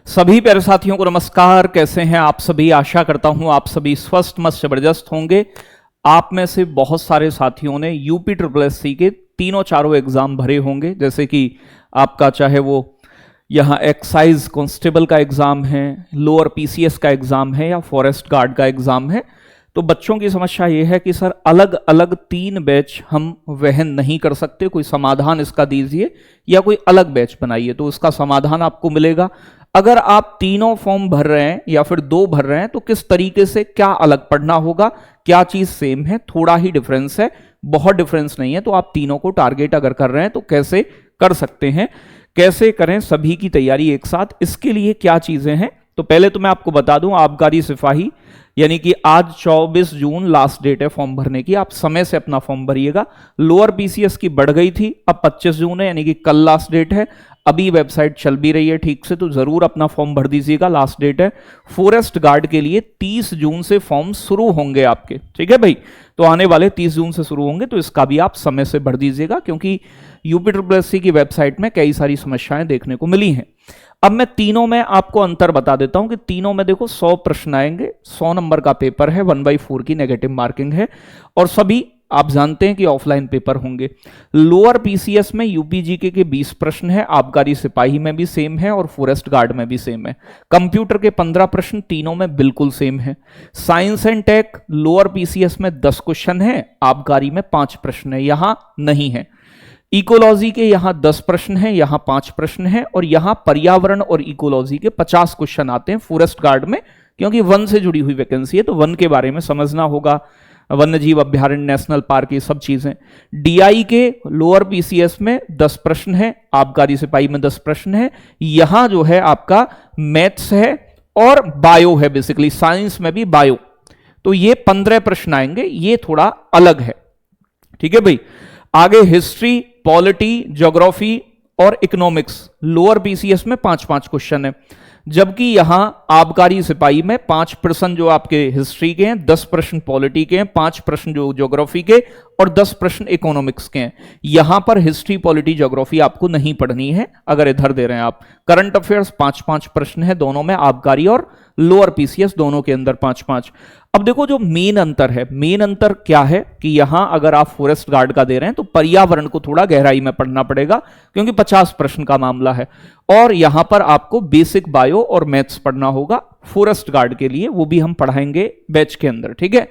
सभी प्यारे साथियों को नमस्कार। कैसे हैं आप सभी? आशा करता हूं आप सभी स्वस्थ मस्त जबरदस्त होंगे। आप में से बहुत सारे साथियों ने यूपी ट्रिपल एससी के तीनों चारों एग्जाम भरे होंगे, जैसे कि आपका चाहे वो यहाँ एक्साइज कांस्टेबल का एग्जाम है, लोअर पीसीएस का एग्जाम है या फॉरेस्ट गार्ड का एग्जाम है। तो बच्चों की समस्या ये है कि सर अलग अलग 3 बैच हम वहन नहीं कर सकते, कोई समाधान इसका दीजिए या कोई अलग बैच बनाइए। तो इसका समाधान आपको मिलेगा। अगर आप तीनों फॉर्म भर रहे हैं या फिर 2 भर रहे हैं तो किस तरीके से क्या अलग पढ़ना होगा, क्या चीज सेम है, थोड़ा ही डिफरेंस है, बहुत डिफरेंस नहीं है। तो आप तीनों को टारगेट अगर कर रहे हैं तो कैसे कर सकते हैं, कैसे करें सभी की तैयारी एक साथ, इसके लिए क्या चीजें हैं। तो पहले तो मैं आपको बता दूं, आबकारी सिपाही यानी कि आज 24 जून लास्ट डेट है फॉर्म भरने की। आप समय से अपना फॉर्म भरिएगा। लोअर पीसीएस की बढ़ गई थी, अब 25 जून है यानी कि कल लास्ट डेट है। अभी वेबसाइट चल भी रही है ठीक से, तो जरूर अपना फॉर्म भर दीजिएगा, लास्ट डेट है। फॉरेस्ट गार्ड के लिए 30 जून से फॉर्म शुरू होंगे आपके, ठीक है भाई। तो आने वाले 30 जून से शुरू होंगे, तो इसका भी आप समय से भर दीजिएगा, क्योंकि यूपी ट्रिपल एससी की वेबसाइट में कई सारी समस्याएं देखने को मिली हैं। अब मैं तीनों में आपको अंतर बता देता हूं कि तीनों में देखो 100 प्रश्न आएंगे, 100 नंबर का पेपर है, 1/4 की नेगेटिव मार्किंग है, और सभी आप जानते हैं कि ऑफलाइन पेपर होंगे। लोअर पीसीएस में यूपीजीके के 20 प्रश्न है, आबकारी सिपाही में भी सेम है और फॉरेस्ट गार्ड में भी सेम है। कंप्यूटर के 15 प्रश्न तीनों में बिल्कुल सेम है। Science and tech lower PCS में 10 क्वेश्चन है, आबकारी में 5 प्रश्न है, यहां नहीं है। इकोलॉजी के यहां 10 प्रश्न हैं, यहां 5 प्रश्न हैं, और यहां पर्यावरण और इकोलॉजी के 50 क्वेश्चन आते हैं फॉरेस्ट गार्ड में, क्योंकि वन से जुड़ी हुई वैकेंसी है, तो वन के बारे में समझना होगा, वन्य जीव अभ्यारण्य, नेशनल पार्क, ये सब चीजें। डीआई के लोअर पीसीएस में 10 प्रश्न है, आबकारी सिपाही में 10 प्रश्न है। यहां जो है आपका मैथ्स है और बायो है, बेसिकली साइंस में भी बायो, तो ये 15 प्रश्न आएंगे, ये थोड़ा अलग है, ठीक है भाई। आगे हिस्ट्री, पॉलिटी, ज्योग्राफी और इकोनॉमिक्स लोअर पीसीएस में 5-5 क्वेश्चन है, जबकि यहां आबकारी सिपाही में 5 प्रश्न जो आपके हिस्ट्री के हैं, 10 प्रश्न पॉलिटी के हैं, 5 प्रश्न जो ज्योग्राफी के और 10 प्रश्न इकोनॉमिक्स के हैं। यहां पर हिस्ट्री, पॉलिटी, ज्योग्राफी आपको नहीं पढ़नी है अगर इधर दे रहे हैं आप। करंट अफेयर्स 5-5 प्रश्न है दोनों में, आबकारी और लोअर पीसीएस दोनों के अंदर 5-5। अब देखो जो मेन अंतर है, मेन अंतर क्या है कि यहां अगर आप फॉरेस्ट गार्ड का दे रहे हैं तो पर्यावरण को थोड़ा गहराई में पढ़ना पड़ेगा, क्योंकि 50 प्रश्न का मामला है, और यहां पर आपको बेसिक बायो और मैथ्स पढ़ना होगा फॉरेस्ट गार्ड के लिए, वो भी हम पढ़ाएंगे बैच के अंदर, ठीक है।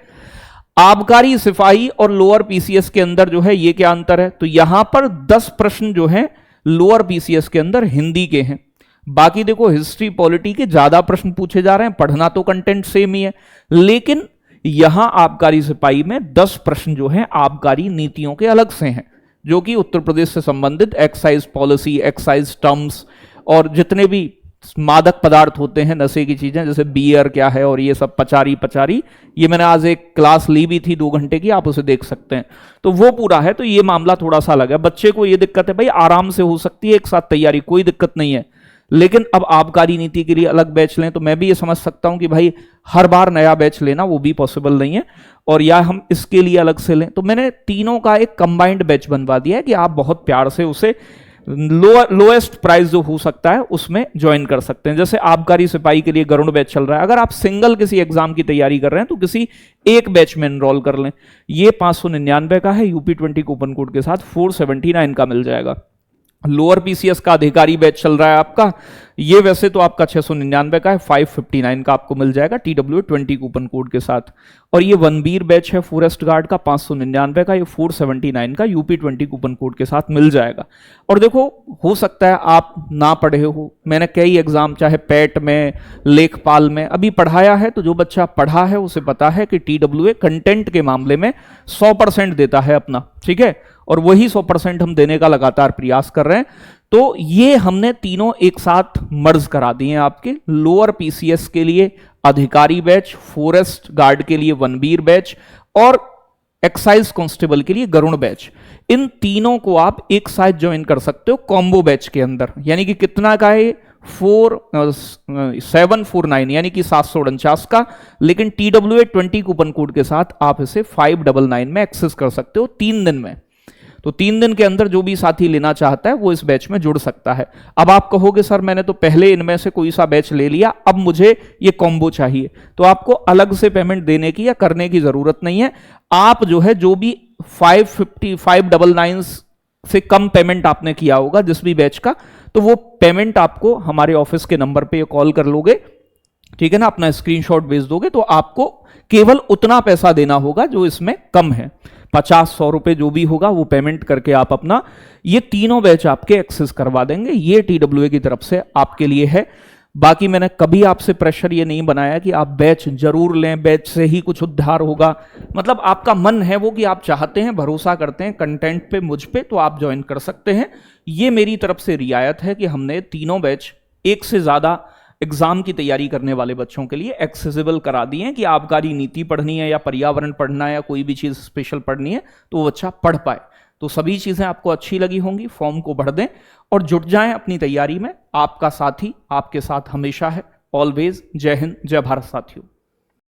आबकारी सिपाही और लोअर पीसीएस के अंदर जो है ये क्या अंतर है, तो यहां पर 10 प्रश्न जो है लोअर पीसीएस के अंदर हिंदी के हैं। बाकी देखो हिस्ट्री, पॉलिटी के ज्यादा प्रश्न पूछे जा रहे हैं, पढ़ना तो कंटेंट सेम ही है, लेकिन यहां आबकारी सिपाही में 10 प्रश्न जो हैं आबकारी नीतियों के अलग से हैं, जो कि उत्तर प्रदेश से संबंधित एक्साइज पॉलिसी, एक्साइज टर्म्स और जितने भी मादक पदार्थ होते हैं, नशे की चीजें, जैसे बियर क्या है और ये सब, पचारी, ये मैंने आज एक क्लास ली भी थी 2 घंटे की, आप उसे देख सकते हैं, तो वो पूरा है। तो ये मामला थोड़ा सा अलग है। बच्चे को ये दिक्कत है भाई, आराम से हो सकती है एक साथ तैयारी, कोई दिक्कत नहीं है, लेकिन अब आबकारी नीति के लिए अलग बैच लें तो मैं भी ये समझ सकता हूं कि भाई हर बार नया बैच लेना वो भी पॉसिबल नहीं है, और या हम इसके लिए अलग से लें। तो मैंने तीनों का एक कंबाइंड बैच बनवा दिया है कि आप बहुत प्यार से उसे लोएस्ट प्राइस जो हो सकता है उसमें ज्वाइन कर सकते हैं। जैसे आबकारी सिपाही के लिए गरुड़ बैच चल रहा है, अगर आप सिंगल किसी एग्जाम की तैयारी कर रहे हैं तो किसी एक बैच में एनरोल कर लें। ये 599 का है, यूपी 20 कूपन कोड के साथ 479 का मिल जाएगा। लोअर पीसीएस का अधिकारी बैच चल रहा है आपका, ये वैसे तो आपका 699 का है, 559 का आपको मिल जाएगा TWA 20 कूपन कोड के साथ। और ये वनबीर बैच है फॉरेस्ट गार्ड का 599 का, ये 479 का यूपी 20 कूपन कोड के साथ मिल जाएगा। और देखो हो सकता है आप ना पढ़े हो, मैंने कई एग्जाम चाहे पैट में, लेखपाल में अभी पढ़ाया है, तो जो बच्चा पढ़ा है उसे पता है कि TWA कंटेंट के मामले में 100% देता है अपना, ठीक है, और वही 100% हम देने का लगातार प्रयास कर रहे हैं। तो ये हमने तीनों एक साथ मर्ज करा दिए हैं आपके। लोअर पीसीएस के लिए अधिकारी बैच, फॉरेस्ट गार्ड के लिए वनबीर बैच और एक्साइज कांस्टेबल के लिए गरुड़ बैच, इन तीनों को आप एक साथ ज्वाइन कर सकते हो कॉम्बो बैच के अंदर। यानी कि कितना का है, 749 यानी कि 749 का, लेकिन TWA 20 कूपन कोड के साथ आप इसे 599 में एक्सेस कर सकते हो 3 दिन में। तो 3 दिन के अंदर जो भी साथी लेना चाहता है वो इस बैच में जुड़ सकता है। अब आप कहोगे सर मैंने तो पहले इनमें से कोई सा बैच ले लिया, अब मुझे ये कॉम्बो चाहिए, तो आपको अलग से पेमेंट देने की या करने की जरूरत नहीं है। आप जो है जो भी 599 से कम पेमेंट आपने किया होगा जिस भी बैच का, तो वो पेमेंट आपको हमारे ऑफिस के नंबर पे कॉल कर लोगे, ठीक है ना, अपना स्क्रीनशॉट भेज दोगे, तो आपको केवल उतना पैसा देना होगा जो इसमें कम है। 50-100 रुपए जो भी होगा वो पेमेंट करके आप अपना ये तीनों बैच आपके एक्सेस करवा देंगे। ये TWA की तरफ से आपके लिए है। बाकी मैंने कभी आपसे प्रेशर ये नहीं बनाया कि आप बैच जरूर लें, बैच से ही कुछ उद्धार होगा। मतलब आपका मन है वो कि आप चाहते हैं, भरोसा करते हैं कंटेंट पे, मुझ पे, तो आप ज्वाइन कर सकते हैं। ये मेरी तरफ से रियायत है कि हमने तीनों बैच एक से ज्यादा एग्जाम की तैयारी करने वाले बच्चों के लिए एक्सेसिबल करा दिए हैं कि आबकारी नीति पढ़नी है या पर्यावरण पढ़ना है या कोई भी चीज स्पेशल पढ़नी है तो वो अच्छा पढ़ पाए। तो सभी चीजें आपको अच्छी लगी होंगी, फॉर्म को भर दें और जुट जाएं अपनी तैयारी में। आपका साथी आपके साथ हमेशा है, ऑलवेज। जय हिंद, जय भारत साथियों।